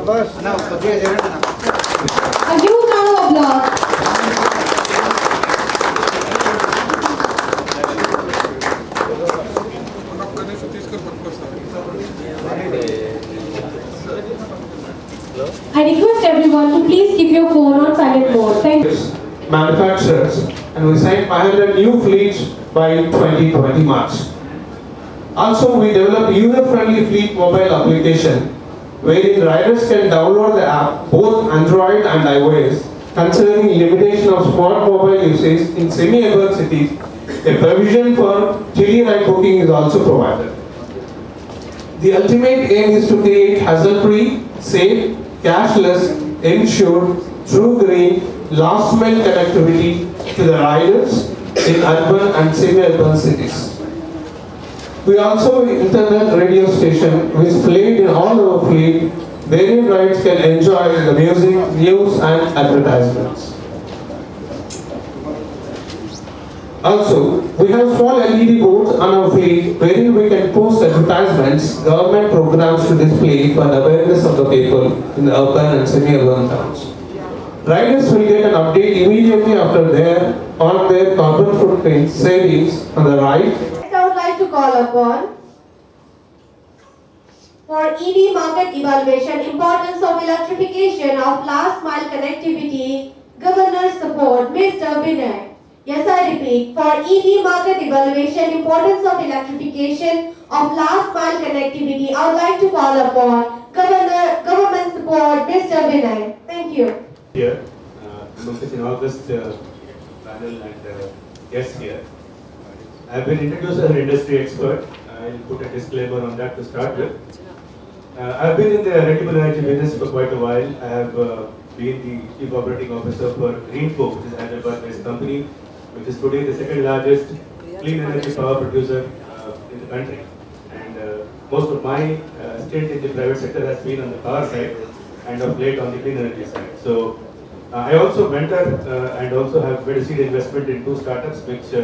A huge round of applause. I request everyone to please keep your phone on silent mode. Thank you. Manufacturers, and we signed 500 new fleets by 2020 March. Also, we developed user-friendly fleet mobile application wherein riders can download the app both Android and iOS. Considering limitation of smart mobile usage in semi-urban cities, a provision for daily ride booking is also provided. The ultimate aim is to create hassle-free, safe, cashless, insured, true green, last mile connectivity to the riders in urban and semi-urban cities. We also have an internet radio station which played in all our fleet, wherein rides can enjoy the music, news and advertisements. Also, we have small LED boards on our fleet wherein we can post advertisements, government programs to display for the awareness of the people in the urban and semi-urban towns. Riders will get an update immediately after on their carbon footprint savings on the ride. Next, I would like to call upon for EV market evaluation, importance of electrification of last mile connectivity, Governor's support, Mr. Vinay. Yes, I repeat, for EV market evaluation, importance of electrification of last mile connectivity, I would like to call upon government support, Mr. Vinay. Thank you. Here, members in August panel and guests here. I have been introduced as an industry expert. I'll put a disclaimer on that to start with. I have been in the renewable energy business for quite a while. I have been the Chief Operating Officer for Greenco, which is an Hyderabad-based company, which is today the second largest clean energy power producer in the country. And most of my stint in the private sector has been on the power side and of late on the clean energy side. So I also mentor and also have made a seed investment in 2 startups which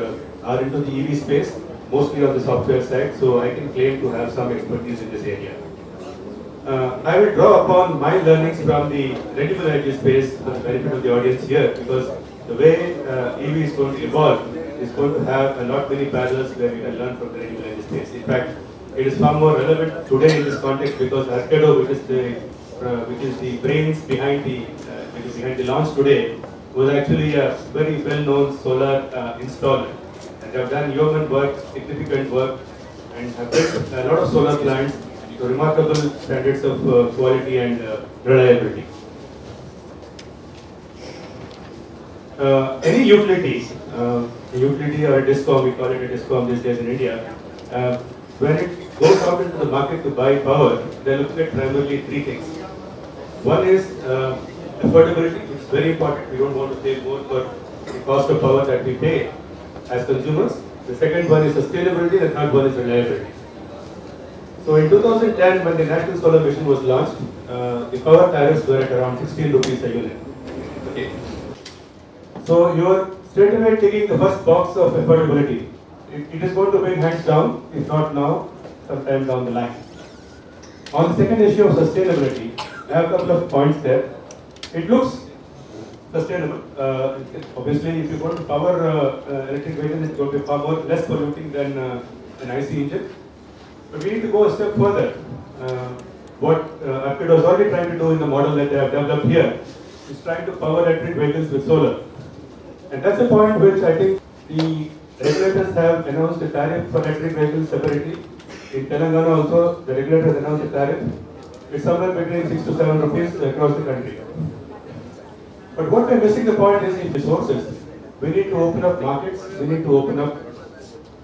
are into the EV space, mostly on the software side. So I can claim to have some expertise in this area. I will draw upon my learnings from the renewable energy space for the benefit of the audience here, because the way EV is going to evolve is going to have a lot many parallels where we can learn from the renewable energy space. In fact, it is far more relevant today in this context because Arcado, which is the brains behind the launch today, was actually a very well-known solar installer. And they have done yeoman work, significant work, and have built a lot of solar plants to remarkable standards of quality and reliability. Any utility or a DISCOM, we call it a DISCOM these days in India, when it goes out into the market to buy power, they look at primarily 3 things. One is affordability, which is very important. We don't want to pay more for the cost of power that we pay as consumers. The second one is sustainability, the third one is reliability. So in 2010, when the National Solar Mission was launched, the power tariffs were at around 16 rupees a unit. Okay. So you are straight away taking the first box of affordability. It is going to bring hands down, if not now, sometime down the line. On the second issue of sustainability, I have a couple of points there. It looks sustainable. Obviously, if you go to power electric vehicles, it's going to be far more less polluting than an IC engine. But we need to go a step further. What Arcado is already trying to do in the model that they have developed here is trying to power electric vehicles with solar. And that's a point which I think the regulators have announced a tariff for electric vehicles separately. In Telangana also, the regulators announced a tariff. It's somewhere between 6 to 7 rupees across the country. But what we're missing the point is in resources. We need to open up markets. We need to open up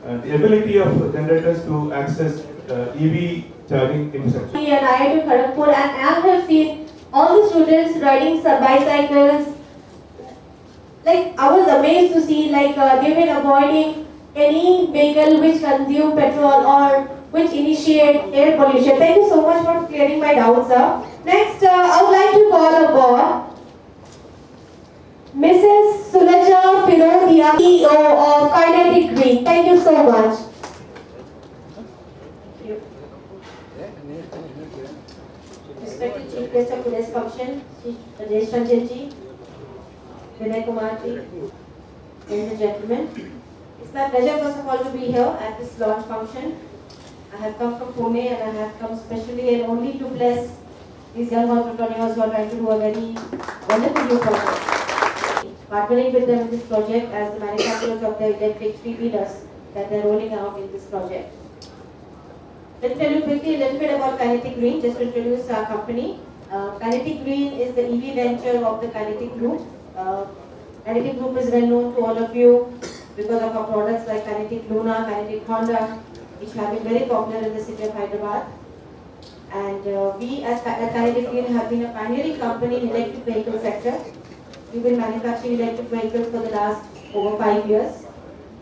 the ability of generators to access EV charging infrastructure. And IIT Kharagpur, and I have seen all the students riding bicycles. Like, I was amazed to see they've been avoiding any vehicle which consume petrol or which initiate air pollution. Thank you so much for clearing my doubts, sir. Next, I would like to call upon Mrs. Sulaja Firodia, CEO of Kinetic Green. Thank you so much. respected chief guest of today's function, Shri Rajesh Ranjan ji, Vinay Kumar ji, ladies and gentlemen. It's my pleasure first of all to be here at this launch function. I have come from Pune and I have come specially and only to bless these young entrepreneurs who are trying to do a very wonderful new project. Partnering with them in this project as the manufacturers of the electric three-wheelers that they are rolling out in this project. Let me tell you quickly a little bit about Kinetic Green, just to introduce our company. Kinetic Green is the EV venture of the Kinetic Group. Kinetic Group is well known to all of you because of our products like Kinetic Luna, Kinetic Honda, which have been very popular in the city of Hyderabad. And we as Kinetic Green have been a pioneering company in electric vehicle sector. We've been manufacturing electric vehicles for the last over 5 years.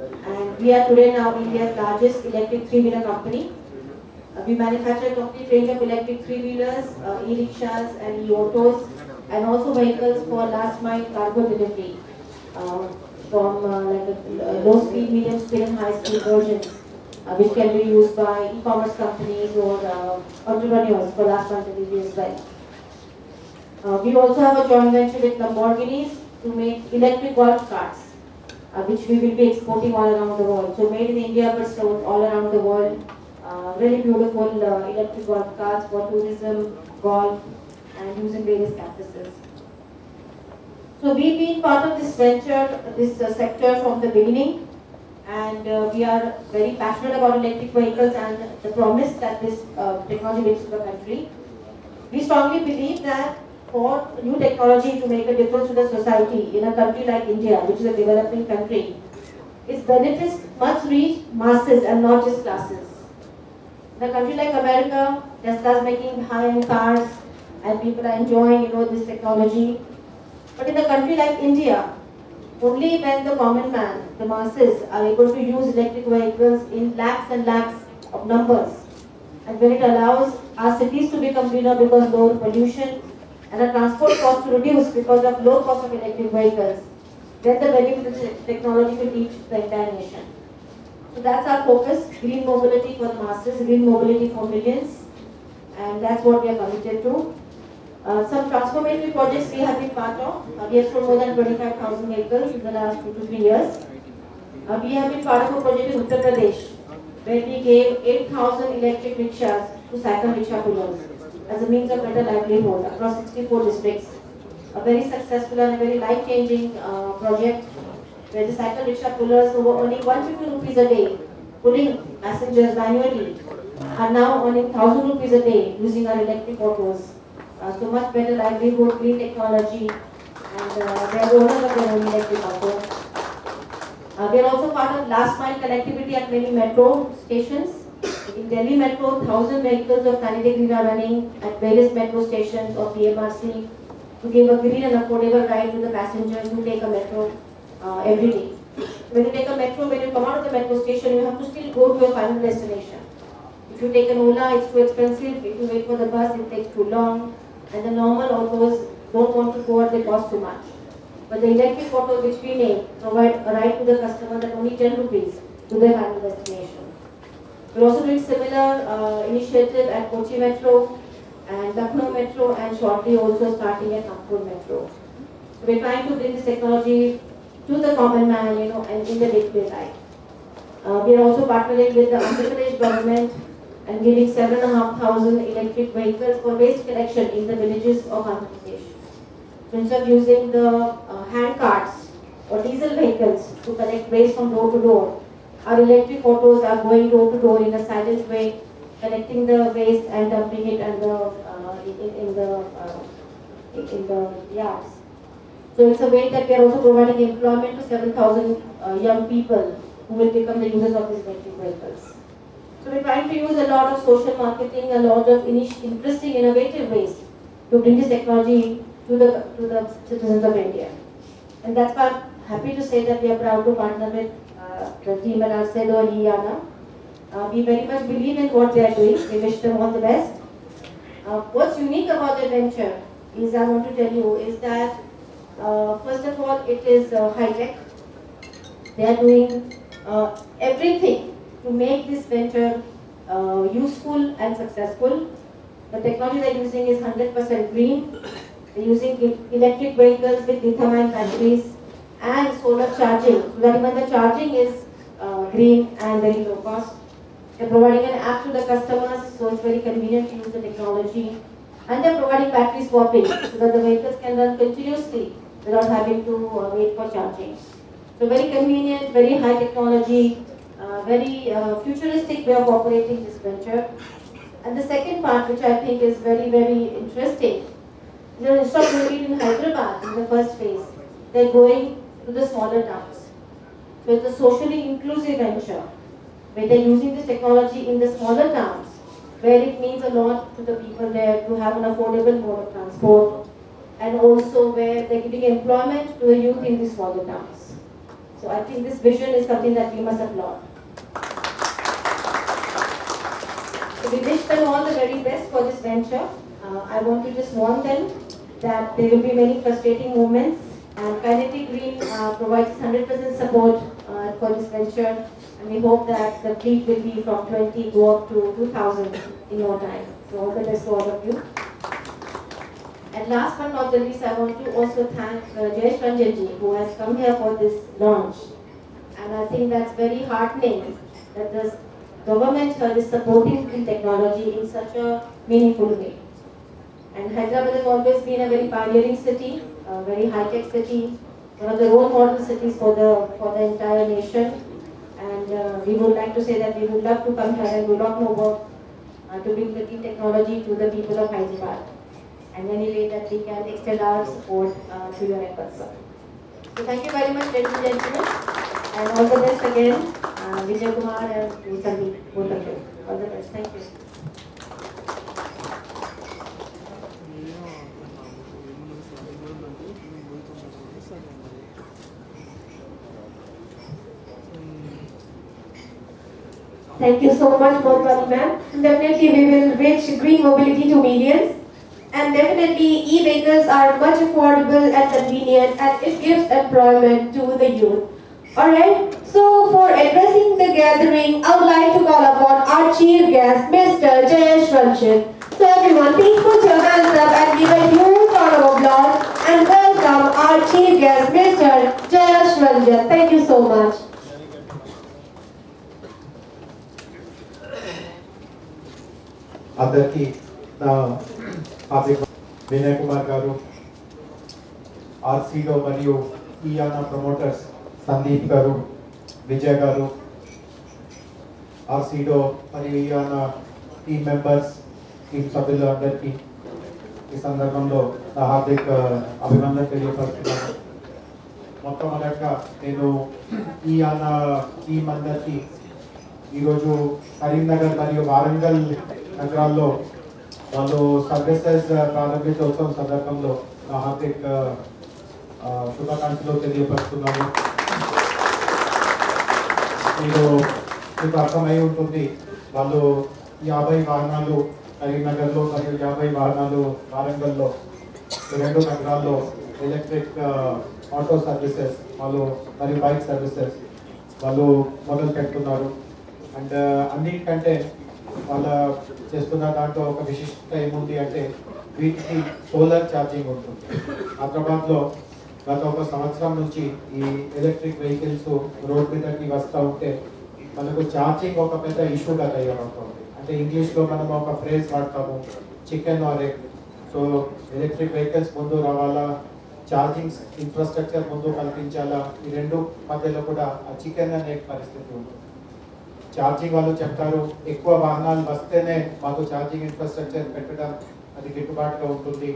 And we are today now India's largest electric three-wheeler company. We manufacture a complete range of electric three-wheelers, e-rickshaws and e-autos, and also vehicles for last mile cargo delivery from low speed, medium speed and high speed versions, which can be used by e-commerce companies or entrepreneurs for last mile delivery as well. We also have a joint venture with Lamborghini to make electric golf carts, which we will be exporting all around the world. So made in India but sold all around the world. Really beautiful electric golf carts for tourism, golf, and using various campuses. So we've been part of this venture, this sector from the beginning, and we are very passionate about electric vehicles and the promise that this technology brings to the country. We strongly believe that for new technology to make a difference to the society in a country like India, which is a developing country, its benefits must reach masses and not just classes. In a country like America, Tesla's making high-end cars and people are enjoying this technology. But in a country like India, only when the common man, the masses, are able to use electric vehicles in lakhs and lakhs of numbers, and when it allows our cities to become greener because lower pollution and our transport costs to reduce because of low cost of electric vehicles, then the benefit of the technology will reach the entire nation. So that's our focus, green mobility for the masses, green mobility for millions, and that's what we are committed to. Some transformative projects we have been part of. We have sold more than 25,000 vehicles in the last 2 to 3 years. We have been part of a project in Uttar Pradesh where we gave 8,000 electric rickshaws to cycle rickshaw pullers as a means of better livelihood across 64 districts. A very successful and a very life-changing project where the cycle rickshaw pullers who were earning 150 rupees a day, pulling passengers manually, are now earning 1,000 rupees a day using our electric autos. So much better livelihood, green technology, and they are owners of their own electric auto. We are also part of last mile connectivity at many metro stations. In Delhi Metro, 1,000 vehicles of Kinetic Green are running at various metro stations of PMRC to give a green and affordable ride to the passengers who take a metro every day. When you take a metro, when you come out of the metro station, you have to still go to your final destination. If you take an Ola, it's too expensive. If you wait for the bus, it takes too long. And the normal autos don't want to go, they cost too much. But the electric autos which we make provide a ride to the customer at only 10 rupees to their final destination. We're also doing similar initiative at Kochi Metro and Lucknow Metro, and shortly also starting at Nagpur Metro. So we're trying to bring this technology to the common man, and in the day-to-day life. We are also partnering with the Andhra Pradesh government and giving 7,500 electric vehicles for waste collection in the villages of Andhra Pradesh. So instead of using the hand carts or diesel vehicles to collect waste from door to door, our electric autos are going door to door in a silent way, collecting the waste and dumping it in the yards. So it's a way that we are also providing employment to 7,000 young people who will become the users of these electric vehicles. So we're trying to use a lot of social marketing, a lot of interesting, innovative ways to bring this technology to the citizens of India. And that's why I'm happy to say that we are proud to partner with the team at Arcedo and Iana. We very much believe in what they are doing. We wish them all the best. What's unique about the venture is, I want to tell you, is that first of all, it is high-tech. They are doing everything to make this venture useful and successful. The technology they're using is 100% green. They're using electric vehicles with lithium-ion batteries and solar charging. So that even the charging is green and very low cost. They're providing an app to the customers, so it's very convenient to use the technology. And they're providing battery swapping, so that the vehicles can run continuously without having to wait for charging. So very convenient, very high technology, very futuristic way of operating this venture. And the second part, which I think is very, very interesting, instead of doing it in Hyderabad in the first phase, they're going to the smaller towns. So it's a socially inclusive venture, where they're using this technology in the smaller towns, where it means a lot to the people there to have an affordable mode of transport, and also where they're giving employment to the youth in these smaller towns. So I think this vision is something that we must applaud. So we wish them all the very best for this venture. I want to just warn them that there will be many frustrating moments, and Kinetic Green provides 100% support for this venture, and we hope that the fleet will be from 20 go up to 2,000 in no time. So all the best to all of you. And last but not the least, I want to also thank Jayesh Ranjanji, who has come here for this launch. And I think that's very heartening that the government here is supporting the technology in such a meaningful way. And Hyderabad has always been a very pioneering city, a very high-tech city, one of the role model cities for the entire nation. And we would like to say that we would love to come here and do a lot more work to bring the clean technology to the people of Hyderabad. And any way that we can extend our support to your efforts, sir. So thank you very much, ladies and gentlemen, and all the best again, Vijay Kumar and Sandeep, both of you. All the best. Thank you. Thank you so much, Motwani ma'am. Definitely we will reach green mobility to millions. And definitely e-vehicles are much affordable and convenient, and it gives employment to the youth. Alright, so for addressing the gathering, I would like to call upon our chief guest, Mr. Jayesh Ranjan. So everyone, please put your hands up and give a huge round of applause and welcome our chief guest, Mr. Jayesh Ranjan. Thank you so much. అందరికీ నా హార్దిక వినయ్ కుమార్ గారు, ఆర్సీడో మరియు ఇయానా promoters Sandeep గారు, విజయ్ గారు, ఆర్సీడో మరియు ఇయానా team members, team సభ్యులు అందరికీ ఈ సందర్భంలో నా హార్దిక అభినందన తెలియపరుస్తున్నాను. మొట్టమొదటిగా నేను ఇయానా టీమ్ అందరికీ ఈరోజు కరీంనగర్ మరియు వారంగల్ నగరాల్లో వాళ్ళు సర్వీసెస్ ప్రారంభించోత్సవం సందర్భంలో నా హార్దిక శుభాకాంక్షలు తెలియపరుస్తున్నాను. మీకు అర్థమై ఉంటుంది, వాళ్ళు 50 వాహనాలు కరీంనగర్లో మరియు 50 వాహనాలు వారంగల్లో, ఈ 2 నగరాల్లో ఎలక్ట్రిక్ ఆటో సర్వీసెస్ వాళ్ళు మరియు బైక్ సర్వీసెస్ వాళ్ళు మొదలు పెడుతున్నారు. అండ్ అన్నిటికంటే వాళ్ళ చేస్తున్న దాంట్లో ఒక విశిష్టత ఏముంది అంటే వీటికి సోలార్ ఛార్జింగ్ ఉంటుంది. హైదరాబాద్లో గత 1 సంవత్సరం నుంచి ఈ ఎలక్ట్రిక్ వెహికల్స్ రోడ్ మీదకి వస్తూ ఉంటే మనకు ఛార్జింగ్ ఒక పెద్ద ఇష్యూగా తయారవుతుంది. అంటే ఇంగ్లీష్లో మనం ఒక ఫ్రేజ్ వాడతాము, chicken or egg. So electric vehicles ముందు రావాలా, ఛార్జింగ్ ఇన్ఫ్రాస్ట్రక్చర్ ముందు కల్పించాలా, ఈ 2 మధ్యలో కూడా ఆ చికెన్ అనే పరిస్థితి ఉంటుంది. ఛార్జింగ్ వాళ్ళు చెప్తారు, ఎక్కువ వాహనాలు వస్తేనే మాకు ఛార్జింగ్ ఇన్ఫ్రాస్ట్రక్చర్ పెట్టడం అది గిట్టుబాటుగా ఉంటుంది.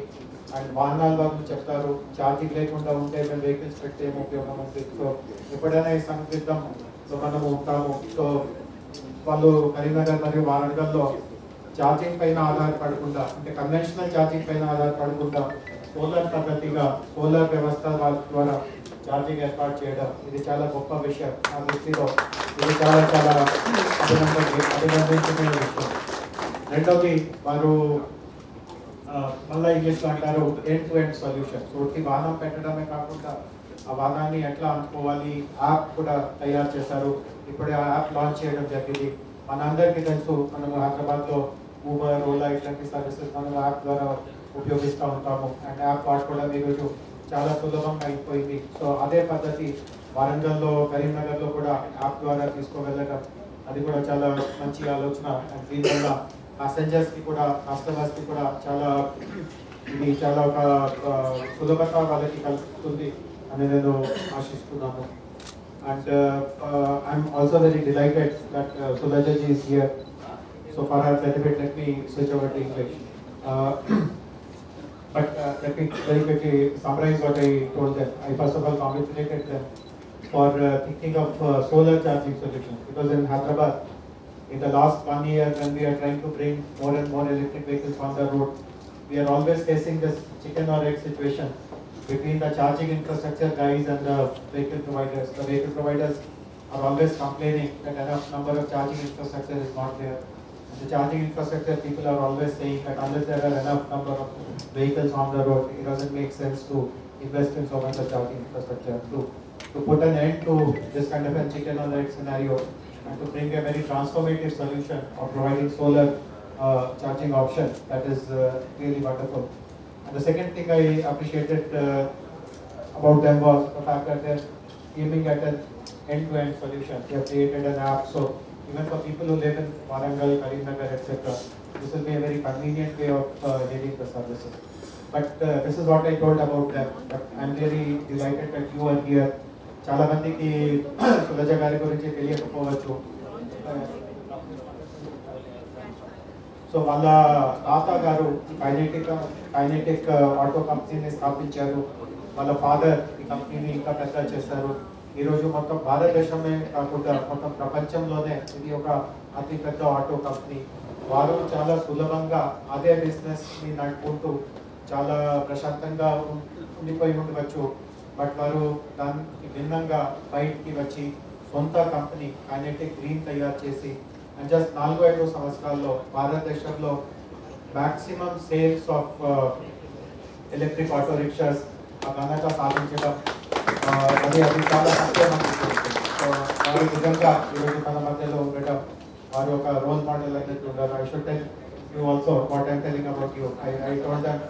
అండ్ వాహనాలు వాళ్ళు చెప్తారు, ఛార్జింగ్ లేకుండా ఉంటే మేము వెహికల్స్ పెడితే ఏం ఉపయోగం ఉంటుంది. సో ఎప్పుడైనా ఈ సందిగ్ధంలో మనము ఉంటాము. సో వాళ్ళు కరీంనగర్ మరియు వారంగల్లో ఛార్జింగ్ పైన ఆధారపడకుండా, అంటే కన్వెన్షనల్ ఛార్జింగ్ పైన ఆధారపడకుండా సోలార్ పద్ధతిగా సోలార్ వ్యవస్థ వాళ్ళ ద్వారా ఛార్జింగ్ ఏర్పాటు చేయడం ఇది చాలా గొప్ప విషయం. నా దృష్టిలో ఇది చాలా చాలా అభినందించిన విషయం. రెండవది, వారు మళ్ళీ ఇంగ్లీష్లో అంటారు end to end solution. So వాహనం పెట్టడమే కాకుండా ఆ వాహనాన్ని ఎట్లా అనుకోవాలి యాప్ కూడా తయారు చేశారు. ఇప్పుడే ఆ యాప్ లాంచ్ చేయడం జరిగింది. మనందరికీ తెలుసు, మనము హైదరాబాద్లో ఊబర్ ఓలా ఇట్లాంటి సర్వీసెస్ మనం యాప్ ద్వారా ఉపయోగిస్తూ ఉంటాము. అండ్ యాప్ వాడుకోవడం ఈరోజు చాలా సులభంగా అయిపోయింది. సో అదే పద్ధతి వరంగల్లో కరీంనగర్లో కూడా యాప్ ద్వారా తీసుకువెళ్ళడం అది కూడా చాలా మంచి ఆలోచన. అండ్ దీనివల్ల ప్యాసెంజర్స్కి కూడా కస్టమర్స్కి కూడా ఇది చాలా ఒక సులభత వాళ్ళకి కలుగుతుంది అని నేను ఆశిస్తున్నాను. And I'm also very delighted that Sulaja ji is here. So for her benefit, let me switch over to English. Uh, but let me very quickly summarize what I told them. I first of all congratulated them for thinking of solar charging solutions, because in Hyderabad, in the last 1 year, when we are trying to bring more and more electric vehicles on the road, we are always facing this chicken or egg situation between the charging infrastructure guys and the vehicle providers. The vehicle providers are always complaining that enough number of charging infrastructure is not there. And the charging infrastructure people are always saying that unless there are enough number of vehicles on the road, it doesn't make sense to invest in so much of charging infrastructure. To put an end to this kind of a chicken or egg scenario and to bring a very transformative solution of providing solar charging option, that is really wonderful. And the second thing I appreciated about them was the fact that they're aiming at an end-to-end solution. They have created an app, so even for people who live in Warangal, Karimnagar, etc., this will be a very convenient way of getting the services. But this is what I told about them. But I'm very delighted that you are here. చాలా మందికి సులజ గారి గురించి తెలియకపోవచ్చు. So వాళ్ళ తాత గారు kinetic auto కంపెనీని స్థాపించారు. వాళ్ళ ఫాదర్ ఈ కంపెనీని ఇంకా పెద్ద చేశారు. ఈరోజు మొత్తం భారతదేశమే కాకుండా మొత్తం ప్రపంచంలోనే ఇది ఒక అతి పెద్ద ఆటో కంపెనీ. వారు చాలా సులభంగా అదే బిజినెస్ని నడుపుకుంటూ చాలా ప్రశాంతంగా ఉండిపోయి ఉండవచ్చు. బట్ వారు దానికి భిన్నంగా బయటికి వచ్చి సొంత కంపెనీ కైనెటిక్ గ్రీన్ తయారు చేసి అండ్ జస్ట్ 4-5 సంవత్సరాల్లో భారతదేశంలో maximum sales of electric auto rickshaws ఆ ఘనత సాధించడం అది చాలా సంక్షేమం. సో వారు నిజంగా ఈరోజు మన మధ్యలో ఉండడం వారు ఒక రోల్ మోడల్ అనేది ఉన్నారు. I should tell you also what I'm telling about you. I told them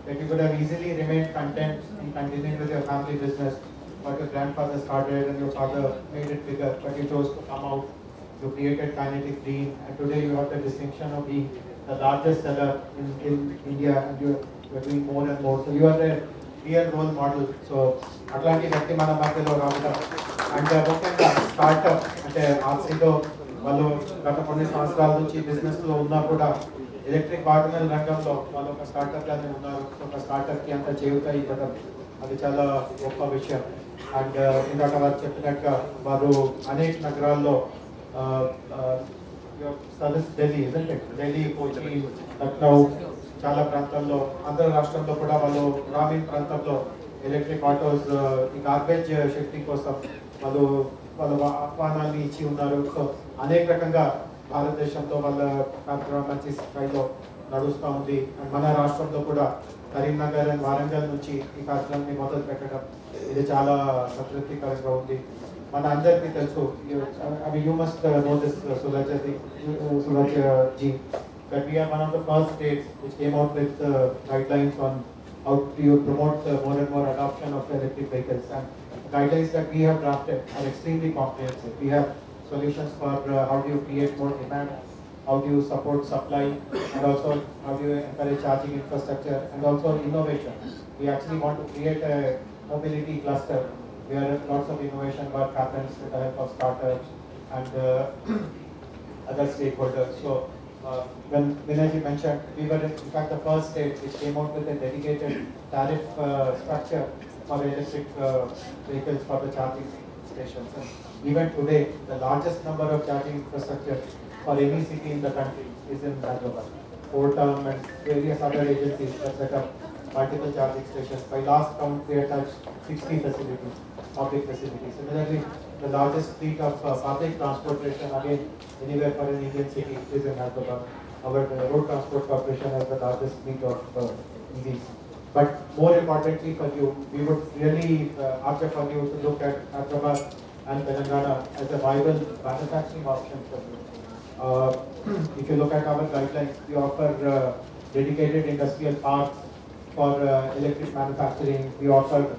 that you could have easily remained content in continuing with your family business, what your grandfather started and your father made it bigger, but you chose to come out. You created Kinetic Green, and today you have the distinction of being the largest seller in India, and you're doing more and more. So you are a real role model. So అట్లాంటి వ్యక్తి మన మధ్యలో రావడం అంటే ముఖ్యంగా startup అంటే ఆర్సీలో వాళ్ళు గత కొన్ని సంవత్సరాల నుంచి బిజినెస్లో ఉన్నా కూడా ఎలక్ట్రిక్ వాహనాల రంగంలో వాళ్ళు ఒక స్టార్టప్గానే ఉన్నారు. ఒక స్టార్టప్కి అంత చేయుత ఇవ్వడం అది చాలా గొప్ప విషయం. అండ్ ఇందాక వారు చెప్పినట్టుగా వారు అనేక నగరాల్లో సర్వీస్ ఢిల్లీ, కోచి, లక్నో చాలా ప్రాంతాల్లో ఆంధ్ర రాష్ట్రంలో కూడా వాళ్ళు గ్రామీణ ప్రాంతంలో ఎలక్ట్రిక్ ఆటోస్ ఈ గార్బేజ్ షిఫ్టింగ్ కోసం వాళ్ళ ఆహ్వానాన్ని ఇచ్చి ఉన్నారు. సో అనేక రకంగా భారతదేశంలో వాళ్ళ కార్యక్రమం మంచి స్థాయిలో నడుస్తూ ఉంది. అండ్ మన రాష్ట్రంలో కూడా కరీంనగర్ అండ్ వారంగల్ నుంచి ఈ కార్యక్రమాన్ని మొదలు పెట్టడం ఇది చాలా సంతృప్తికరంగా ఉంది. మన అందరికీ తెలుసు, అవి you must know this Sulaja ji, that we are one of the first states which came out with guidelines on how to promote more and more adoption of electric vehicles. And the guidelines that we have drafted are extremely comprehensive. We have solutions for how do you create more demand, how do you support supply, and also how do you encourage charging infrastructure, and also innovation. We actually want to create a mobility cluster where lots of innovation work happens with the help of startups and other stakeholders. So when Vinayji mentioned, we were in fact the first state which came out with a dedicated tariff structure for electric vehicles for the charging stations. And even today, the largest number of charging infrastructure for any city in the country is in Hyderabad. Portam and various other agencies have set up multiple charging stations. By last count, we have touched 60 facilities, public facilities. Similarly, the largest fleet of public transportation, again, anywhere for an Indian city is in Hyderabad. Our Road Transport Corporation has the largest fleet of EVs. But more importantly for you, we would really urge upon you to look at Hyderabad and Telangana as a viable manufacturing option for you. If you look at our guidelines, we offer dedicated industrial parks for electric manufacturing. We offer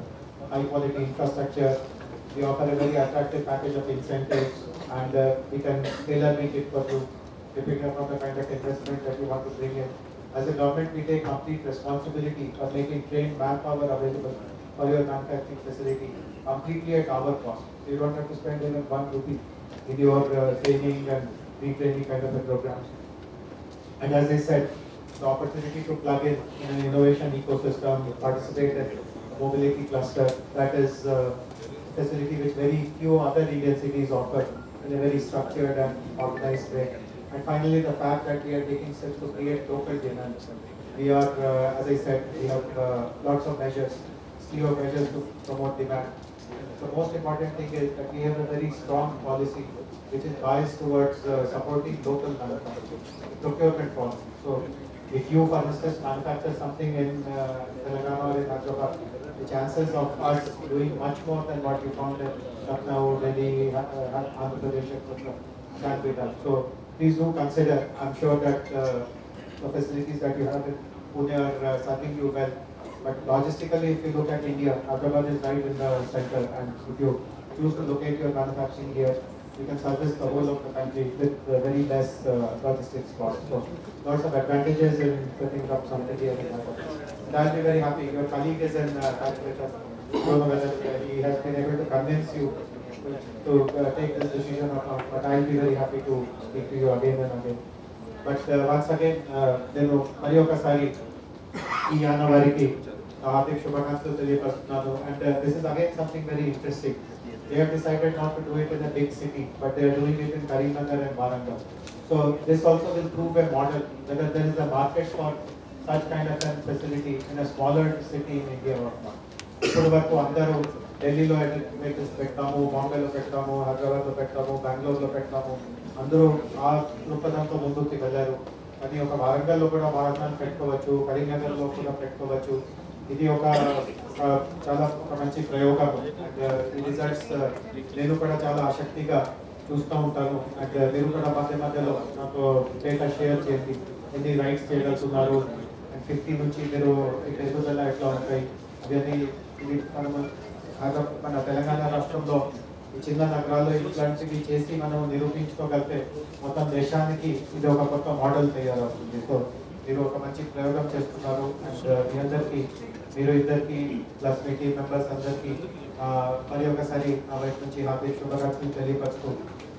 high quality infrastructure. We offer a very attractive package of incentives, and we can tailor make it for you depending upon the kind of investment that you want to bring in. As a government, we take complete responsibility of making trained manpower available for your manufacturing facility completely at our cost. So you don't have to spend even 1 rupee in your training and retraining kind of a program. And as I said, the opportunity to plug in an innovation ecosystem, participate in mobility cluster, that is a facility which very few other Indian cities offer in a very structured and organized way. And finally, the fact that we are taking steps to create local demand. We are, as I said, we have lots of measures, slew of measures to promote demand. The most important thing is that we have a very strong policy which is biased towards supporting local manufacturing, procurement policy. So if you, for instance, manufacture something in Telangana or in Hyderabad, the chances of us doing much more than what you found in Lucknow, Delhi, Andhra Pradesh, etc. can be done. So please do consider. I'm sure that the facilities that you have in Pune are serving you well. But logistically, if you look at India, Hyderabad is right in the center, and if you choose to locate your manufacturing here, you can service the whole of the country with very less logistics cost. So lots of advantages in setting up something here in Hyderabad. And I'll be very happy. Your colleague is in Calcutta. I don't know whether he has been able to convince you to take this decision or not, but I'll be very happy to speak to you again and again. But once again, నేను మరి ఒకసారి ఈ అన్న వారికి హార్దిక శుభాకాంక్షలు తెలియపరుస్తున్నాను. And this is again something very interesting. They have decided not to do it in a big city, but they are doing it in Karimnagar and Warangal. So this also will prove a model whether there is a market for such kind of a facility in a smaller city in India or not. ఇప్పుడు వరకు అందరూ ఢిల్లీలో vehicles పెట్టాము, బాంబేలో పెట్టాము, హైదరాబాద్లో పెట్టాము, బెంగళూరులో పెట్టాము, అందరూ ఆ దృక్పథంతో ముందుకు వెళ్ళారు. అది ఒక వారంగల్లో కూడా వాహనాలు పెట్టుకోవచ్చు, కరీంనగర్లో కూడా పెట్టుకోవచ్చు. ఇది ఒక చాలా ఒక మంచి ప్రయోగం. అండ్ ఈ రిజల్ట్స్ నేను కూడా చాలా ఆసక్తిగా చూస్తూ ఉంటాను. అండ్ మీరు కూడా మధ్యలో నాకు డేటా షేర్ చేయండి, ఎన్ని రైడ్స్ చేయగలుగుతున్నారు, అండ్ 50 నుంచి మీరు ఎదుగుదల ఎట్లా ఉంటాయి అవన్నీ. ఇది మన తెలంగాణ రాష్ట్రంలో ఈ చిన్న నగరాల్లో ఇట్లాంటివి చేసి మనం నిరూపించుకోగలిగితే మొత్తం దేశానికి ఇది ఒక కొత్త మోడల్ తయారవుతుంది. సో మీరు ఒక మంచి ప్రయోగం చేస్తున్నారు. అండ్ మీ అందరికీ, మీరు ఇద్దరికి ప్లస్ మీ టీమ్ మెంబర్స్ అందరికీ మరి ఒకసారి నా వైపు నుంచి హార్దిక శుభాకాంక్షలు తెలియపరుస్తూ,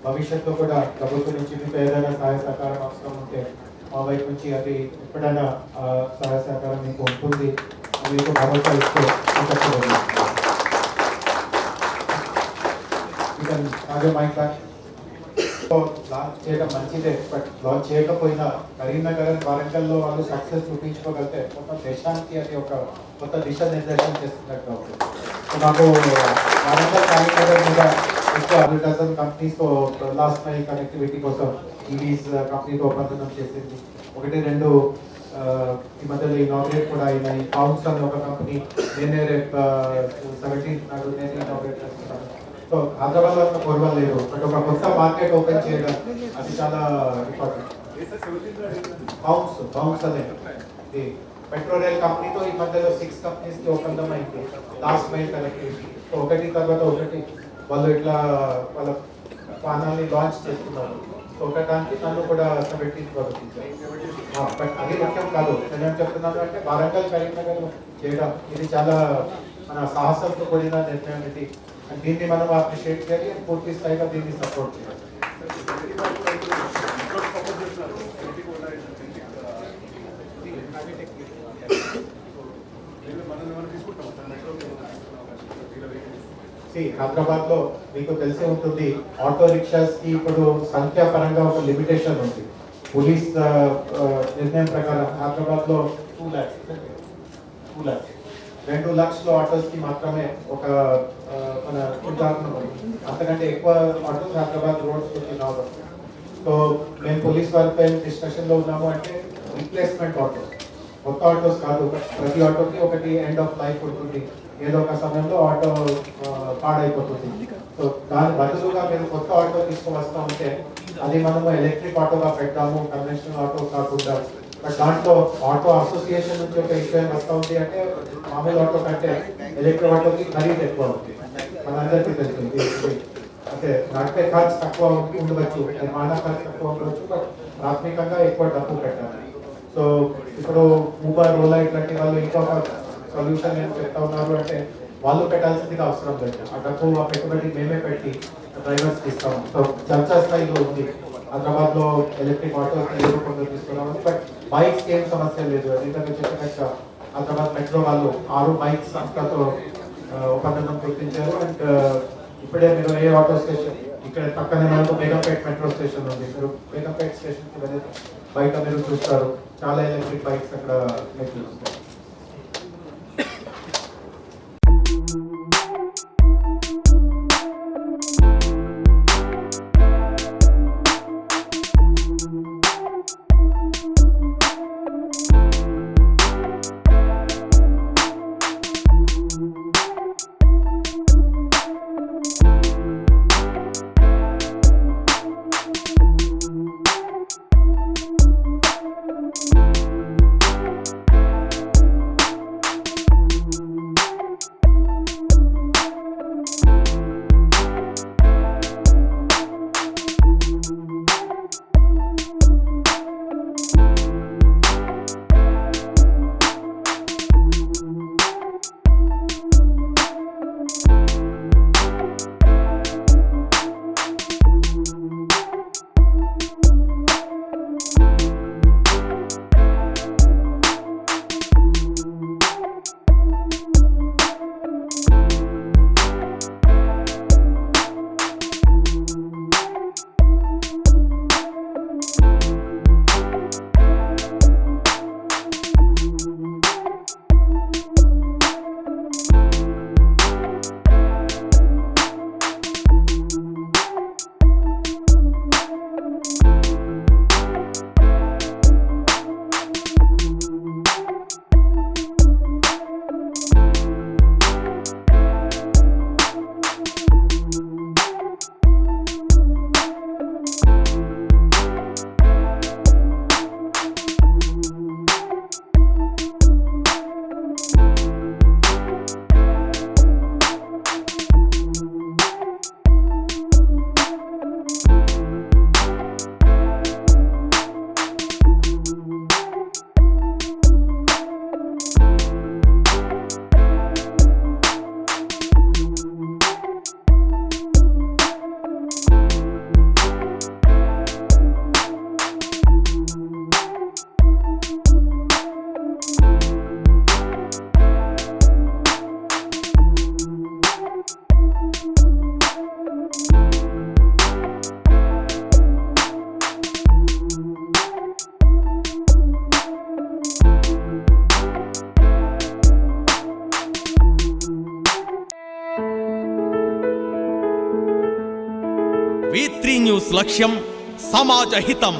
భవిష్యత్తులో కూడా ప్రభుత్వం నుంచి మీకు ఏదైనా సహాయ సహకారం అవసరం ఉంటే మా వైపు నుంచి అది ఎప్పుడైనా సహాయ సహకారం మీకు ఉంటుంది, మీకు భరోసా ఇస్తూ లాంచ్ చేయడం మంచిదే, బట్ లాంచ్ చేయకపోయినా కరీంనగర్ వారంగల్లో వాళ్ళు సక్సెస్ చూపించుకోగలిగితే మొత్తం దేశానికి అది ఒక కొత్త దిశ నిర్దేశం చేస్తున్నట్టు అవుతుంది. సో నాకు వారంగల్ కరీంనగర్ మీద ఎక్కువ డజన్ కంపెనీస్తో లాస్ట్ మైల్ కనెక్టివిటీ కోసం ఈవీస్ కంపెనీతో ఒప్పందం చేసింది. 1-2 ఈ మధ్యలో ఇనాగ్రేట్ కూడా అయినాయి. పౌండ్స్ అని ఒక కంపెనీ నేనే రేపు 17 నాడు నేను ఇనాగ్రేట్ చేస్తున్నాను. సో హైదరాబాద్లో ఉన్న గొడవ లేదు, బట్ ఒక కొత్త మార్కెట్ ఓపెన్ చేయడం అది చాలా ఇంపార్టెంట్. పౌండ్స్ అనే పెట్రోలియల్ కంపెనీతో ఈ మధ్యలో 6 కంపెనీస్కి ఒప్పందం అయింది లాస్ట్ మైల్ కనెక్టివిటీ. సో ఒకటి తర్వాత ఒకటి వాళ్ళు ఇట్లా వాళ్ళ పానాన్ని లాంచ్ చేస్తున్నారు. సో ఒకటానికి నన్ను కూడా 17 పంపించారు. బట్ అది ముఖ్యం కాదు. నేను చెప్తున్నాను అంటే వారంగల్ కరీంనగర్ చేయడం ఇది చాలా మన సాహసంతో కూడిన నిర్ణయం. ఇది దీన్ని మనం అప్రిషియేట్ చేయాలి, పూర్తి స్థాయిగా దీన్ని సపోర్ట్ చేయాలి. హైదరాబాద్ లో మీకు తెలిసే ఉంటుంది, ఆటో రిక్షాస్ కి ఇప్పుడు సంఖ్యాపరంగా ఒక లిమిటేషన్ ఉంది. పోలీస్ నిర్ణయం ప్రకారం హైదరాబాద్ లో 2 లక్షల ఆటోస్ కి మాత్రమే ఒక మన ఉదాహరణ ఉంది. అంతకంటే ఎక్కువ ఆటోస్ హైదరాబాద్ రోడ్స్ రావు. సో మేము పోలీస్ వారిపై డిస్కషన్ లో ఉన్నాము. అంటే రీప్లేస్మెంట్ ఆటోస్, కొత్త ఆటోస్ కాదు. ప్రతి ఆటోకి ఒకటి ఎండ్ ఆఫ్ లైఫ్ ఉంటుంది, ఏదో ఒక సమయంలో ఆటో పాడైపోతుంది. సో దాని బదులుగా మీరు కొత్త ఆటో తీసుకువస్తూ ఉంటే అది మనము ఎలక్ట్రిక్ ఆటోగా పెట్టాము, కన్వెన్షనల్ ఆటో కాకుండా. బట్ దాంట్లో ఆటో అసోసియేషన్ నుంచి ఒక ఇష్యూ వస్తూ ఉంది అంటే మామూలు ఆటో కంటే ఎలక్ట్రిక్ ఆటోకి ఖరీదు ఎక్కువ ఉంది, మనందరికీ తెలుస్తుంది. అంటే నడిపే ఖర్చు తక్కువ ఉండవచ్చు, నిర్మాణ ఖర్చు తక్కువ ఉండవచ్చు, బట్ ప్రాథమికంగా ఎక్కువ డబ్బు పెట్టాలి. సో ఇప్పుడు ఊబర్, ఓలా ఇట్లాంటి వాళ్ళు ఇంకొక సొల్యూషన్ ఏం చెప్తా ఉన్నారు అంటే వాళ్ళు పెట్టాల్సిందిగా అవసరం లేదు, ఆ డబ్బు ఆ పెట్టుబడి మేమే పెట్టి డ్రైవర్స్కి ఇస్తాము. సో చర్చా స్థాయిలో ఉంది హైదరాబాద్ లో ఎలక్ట్రిక్ ఆటోస్ ఏ రూపంలో తీసుకున్నాము. బట్ బైక్స్ ఏం సమస్య లేదు, ఎందుకంటే చెప్పినట్టు హైదరాబాద్ మెట్రో వాళ్ళు 6 బైక్స్ సంస్థతో ఒప్పందం గుర్తించారు. అండ్ ఇప్పుడే మీరు ఏ ఆటో స్టేషన్ ఇక్కడ పక్కనే మనకు బేగంపేట్ మెట్రో స్టేషన్ ఉంది, మీరు బేగంపేట్ స్టేషన్కి వెళ్ళి బయట మీరు చూస్తారు చాలా ఎలక్ట్రిక్ బైక్స్ అక్కడ మీరు చూస్తారు. V3 న్యూస్ లక్ష్యం సమాజ హితం.